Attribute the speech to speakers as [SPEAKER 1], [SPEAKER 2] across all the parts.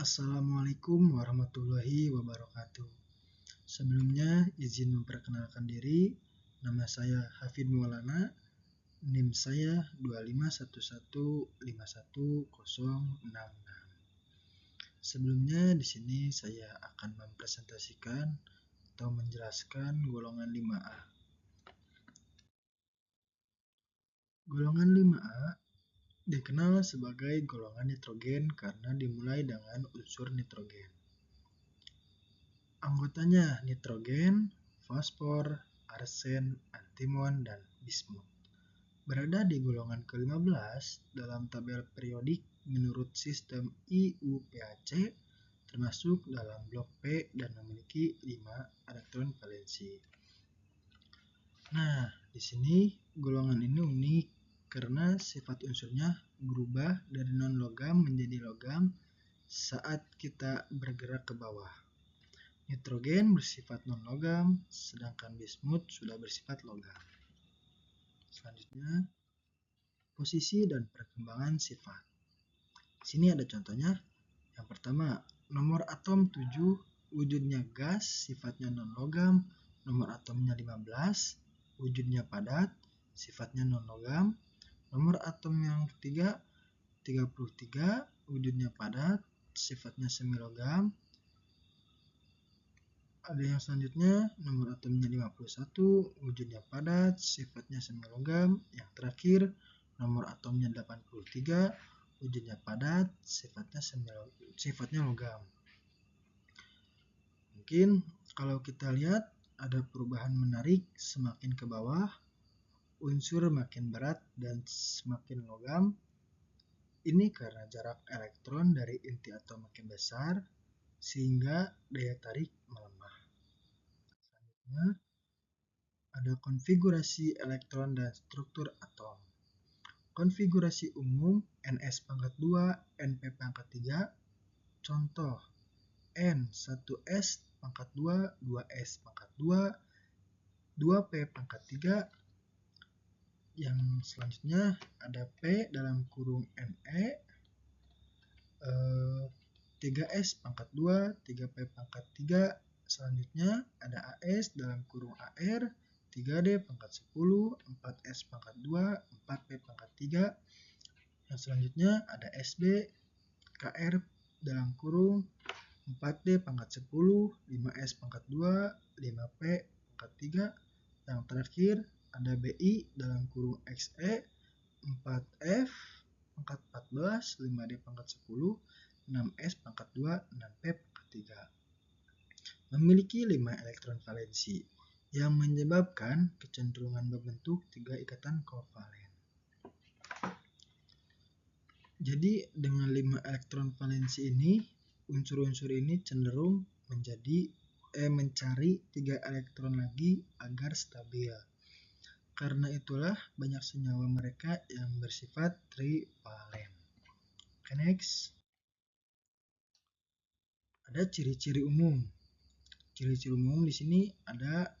[SPEAKER 1] Assalamualaikum warahmatullahi wabarakatuh. Sebelumnya izin memperkenalkan diri. Nama saya Hafid Maulana. NIM saya 251151066. Sebelumnya di sini saya akan mempresentasikan atau menjelaskan golongan 5A. Golongan 5A dikenal sebagai golongan nitrogen karena dimulai dengan unsur nitrogen. Anggotanya nitrogen, fosfor, arsen, antimon, dan bismut. Berada di golongan ke-15 dalam tabel periodik menurut sistem IUPAC, termasuk dalam blok P dan memiliki 5 elektron valensi. Nah, di sini golongan ini unik karena sifat unsurnya berubah dari non-logam menjadi logam saat kita bergerak ke bawah. Nitrogen bersifat non-logam, sedangkan bismut sudah bersifat logam. Selanjutnya, posisi dan perkembangan sifat. Di sini ada contohnya. Yang pertama, nomor atom 7, wujudnya gas, sifatnya non-logam. Nomor atomnya 15, wujudnya padat, sifatnya non-logam. Nomor atom yang ketiga, 33, wujudnya padat, sifatnya semi-logam. Ada yang selanjutnya, nomor atomnya 51, wujudnya padat, sifatnya semi-logam. Yang terakhir, nomor atomnya 83, wujudnya padat, sifatnya logam. Mungkin kalau kita lihat ada perubahan menarik semakin ke bawah, unsur makin berat dan semakin logam. Ini karena jarak elektron dari inti atom makin besar, sehingga daya tarik melemah. Ada konfigurasi elektron dan struktur atom. Konfigurasi umum Ns pangkat 2, Np pangkat 3. Contoh N1s pangkat 2, 2s pangkat 2, 2p pangkat 3. Yang selanjutnya ada P dalam kurung Ne, 3s pangkat 2, 3p pangkat 3. Selanjutnya ada AS dalam kurung AR, 3D pangkat 10, 4S pangkat 2, 4P pangkat 3. Yang selanjutnya ada SB, KR dalam kurung 4D pangkat 10, 5S pangkat 2, 5P pangkat 3. Yang terakhir ada BI dalam kurung XE, 4F pangkat 14, 5D pangkat 10, 6S pangkat 2, 6P pangkat 3. Memiliki 5 elektron valensi yang menyebabkan kecenderungan membentuk 3 ikatan kovalen. Jadi dengan 5 elektron valensi ini, unsur-unsur ini cenderung mencari 3 elektron lagi agar stabil. Karena itulah banyak senyawa mereka yang bersifat trivalen. Oke, next. Ada ciri-ciri umum. Ciri-ciri umum di sini ada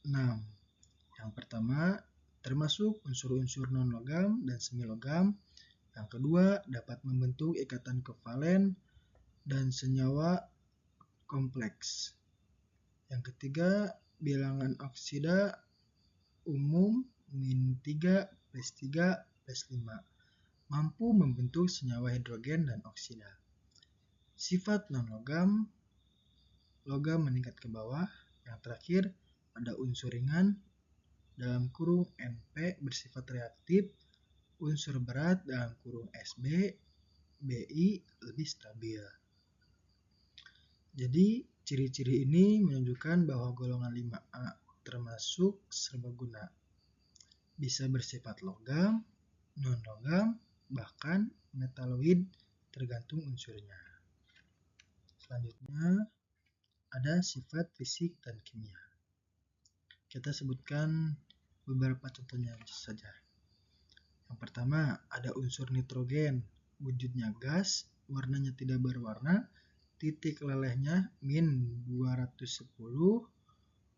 [SPEAKER 1] 6. Yang pertama, termasuk unsur-unsur non-logam dan semi-logam. Yang kedua, dapat membentuk ikatan kovalen dan senyawa kompleks. Yang ketiga, bilangan oksida umum -3 + 3 + 5. Mampu membentuk senyawa hidrogen dan oksida. Sifat non-logam, logam meningkat ke bawah. Yang terakhir, ada unsur ringan dalam kurung Np bersifat reaktif, unsur berat dalam kurung Sb, Bi lebih stabil. Jadi ciri-ciri ini menunjukkan bahwa golongan 5A termasuk serbaguna. Bisa bersifat logam, non-logam, bahkan metaloid tergantung unsurnya. Selanjutnya ada sifat fisik dan kimia. Kita sebutkan beberapa contohnya saja. Yang pertama, ada unsur nitrogen, wujudnya gas, warnanya tidak berwarna, titik lelehnya -210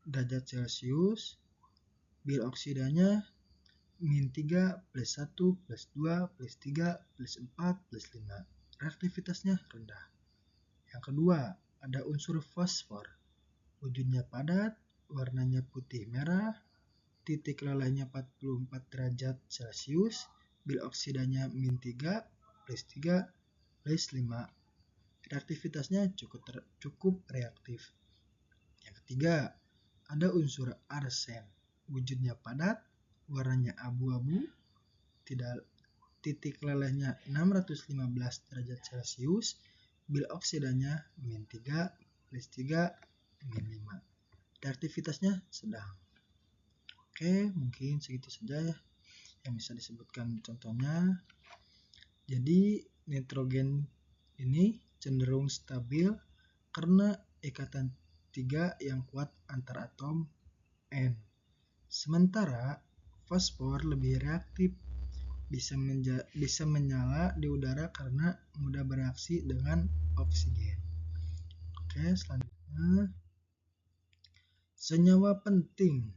[SPEAKER 1] derajat Celcius, bil oksidanya -3 + 1 + 2 + 3 + 4 + 5. Reaktivitasnya rendah. Yang kedua, ada unsur fosfor. Wujudnya padat, warnanya putih merah, titik lelehnya 44 derajat Celcius, bil oksidanya min 3, plus 3, plus 5. Reaktivitasnya cukup reaktif. Yang ketiga, ada unsur arsen. Wujudnya padat, warnanya abu-abu, titik lelehnya 615 derajat Celcius, bil oksidanya min 3, plus 3, min 5. Reaktivitasnya sedang. Oke, mungkin segitu saja ya yang bisa disebutkan contohnya. Jadi nitrogen ini cenderung stabil karena ikatan 3 yang kuat antar atom N. Sementara fosfor lebih reaktif, bisa menyala di udara karena mudah bereaksi dengan oksigen. Oke, selanjutnya senyawa penting.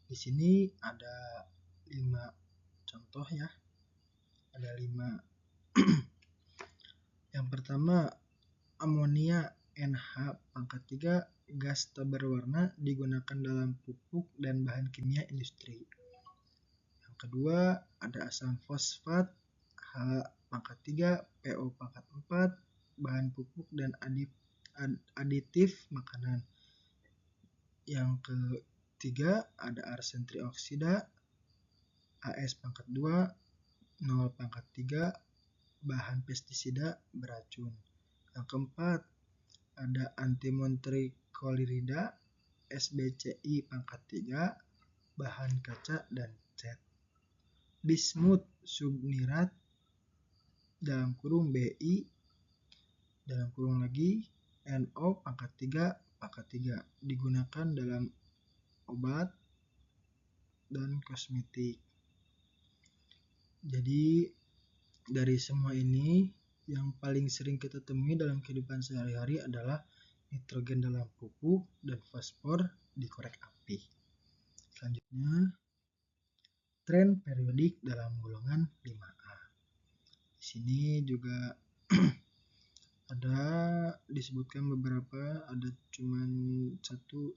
[SPEAKER 1] Di sini ada 5 contoh ya. Ada 5. Yang pertama, amonia NH⁻3, gas tak berwarna, digunakan dalam pupuk dan bahan kimia industri. Yang kedua, ada asam fosfat H⁻3, PO⁻4, bahan pupuk dan aditif makanan. Yang ketiga, ada arsen trioksida As⁻2, 0⁻3, bahan pestisida beracun. Yang keempat, ada antimon triklorida SbCl⁻3, bahan kaca dan cat. Bismut subnirat dalam kurung Bi dalam kurung lagi NO⁻3, digunakan dalam obat dan kosmetik. Jadi dari semua ini yang paling sering kita temui dalam kehidupan sehari-hari adalah nitrogen dalam pupuk dan fosfor di korek api. Selanjutnya, tren periodik dalam golongan 5A. Di sini juga ada disebutkan beberapa, ada cuman satu.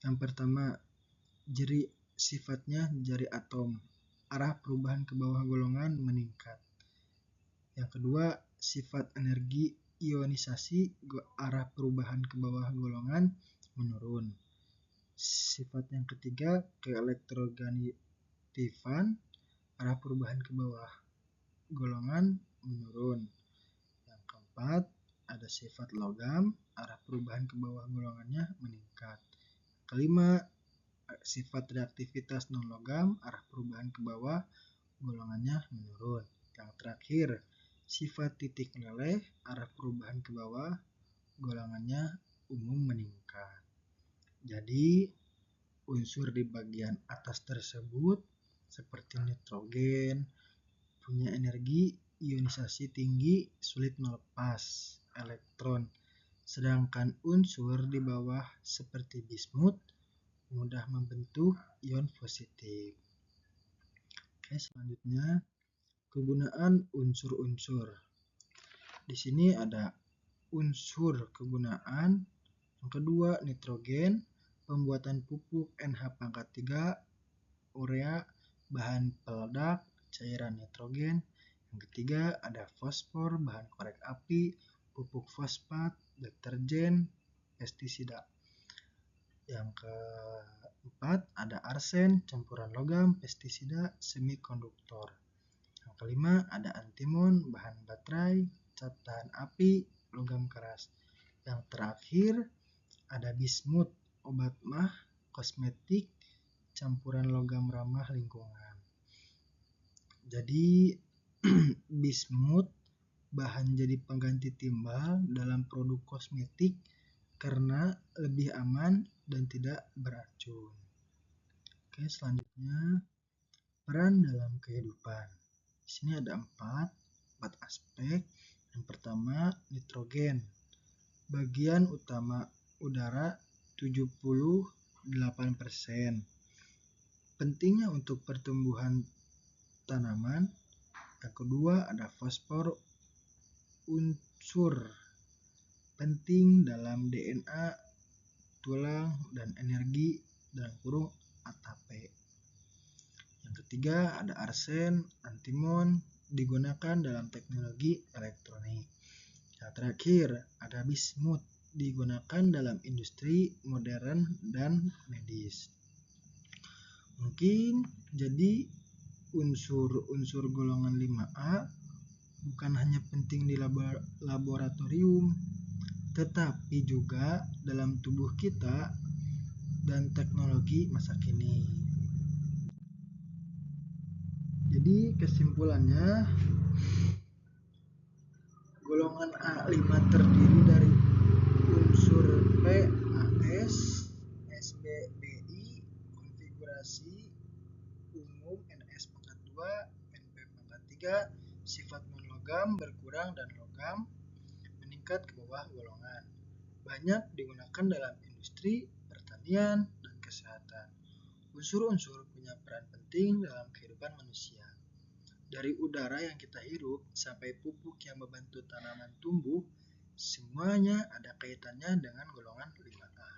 [SPEAKER 1] Yang pertama, sifatnya jari atom, arah perubahan ke bawah golongan meningkat. Yang kedua, sifat energi ionisasi, arah perubahan ke bawah golongan menurun. Sifat yang ketiga, keelektronegatifan, arah perubahan ke bawah golongan menurun. Yang keempat, ada sifat logam, arah perubahan ke bawah golongannya meningkat. Kelima, sifat reaktivitas non logam, arah perubahan ke bawah golongannya menurun. Yang terakhir, sifat titik leleh, arah perubahan ke bawah golongannya umum meningkat. Jadi unsur di bagian atas tersebut seperti nitrogen punya energi ionisasi tinggi, sulit melepas elektron. Sedangkan unsur di bawah seperti bismut mudah membentuk ion positif. Oke, selanjutnya kegunaan unsur-unsur. Di sini ada unsur kegunaan. Yang kedua, nitrogen, pembuatan pupuk NH⁻3, urea, bahan peledak, cairan nitrogen. Yang ketiga, ada fosfor, bahan korek api, pupuk fosfat, deterjen, pestisida. Yang keempat, ada arsen, campuran logam, pestisida, semikonduktor. Yang kelima, ada antimon, bahan baterai, cat tahan api, logam keras. Yang terakhir, ada bismut, obat mah, kosmetik, campuran logam ramah lingkungan. Jadi bismut bahan jadi pengganti timbal dalam produk kosmetik karena lebih aman dan tidak beracun. Oke, selanjutnya peran dalam kehidupan. Di sini ada 4 aspek. Yang pertama, nitrogen. Bagian utama udara 78%. Pentingnya untuk pertumbuhan tanaman. Yang kedua, ada fosfor, unsur penting dalam DNA, tulang, dan energi dalam kurung ATP. Yang ketiga ada arsen, antimon, digunakan dalam teknologi elektronik. Yang terakhir ada bismut, digunakan dalam industri modern dan medis. Mungkin jadi unsur-unsur golongan 5A bukan hanya penting di laboratorium, tetapi juga dalam tubuh kita dan teknologi masa kini. Jadi kesimpulannya, golongan A5 terdiri dari unsur P, AS, SBBI, konfigurasi umum NS-2, NP-3, sifat non-logam berkurang dan logam meningkat ke bawah golongan. Banyak digunakan dalam industri, pertanian, dan kesehatan. Unsur-unsur punya peran penting dalam kehidupan manusia. Dari udara yang kita hirup sampai pupuk yang membantu tanaman tumbuh, semuanya ada kaitannya dengan golongan 5A.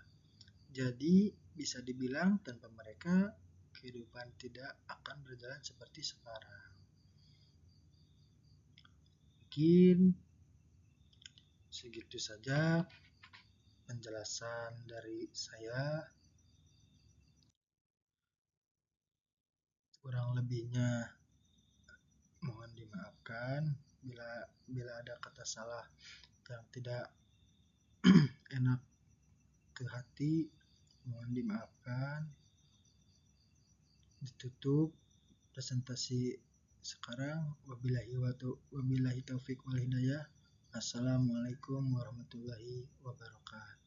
[SPEAKER 1] Jadi bisa dibilang tanpa mereka kehidupan tidak akan berjalan seperti sekarang. Mungkin segitu saja penjelasan dari saya. Kurang lebihnya mohon dimaafkan bila ada kata salah yang tidak enak ke hati, mohon dimaafkan. Ditutup presentasi sekarang. Wabillahi taufik wal hidayah. Assalamualaikum warahmatullahi wabarakatuh.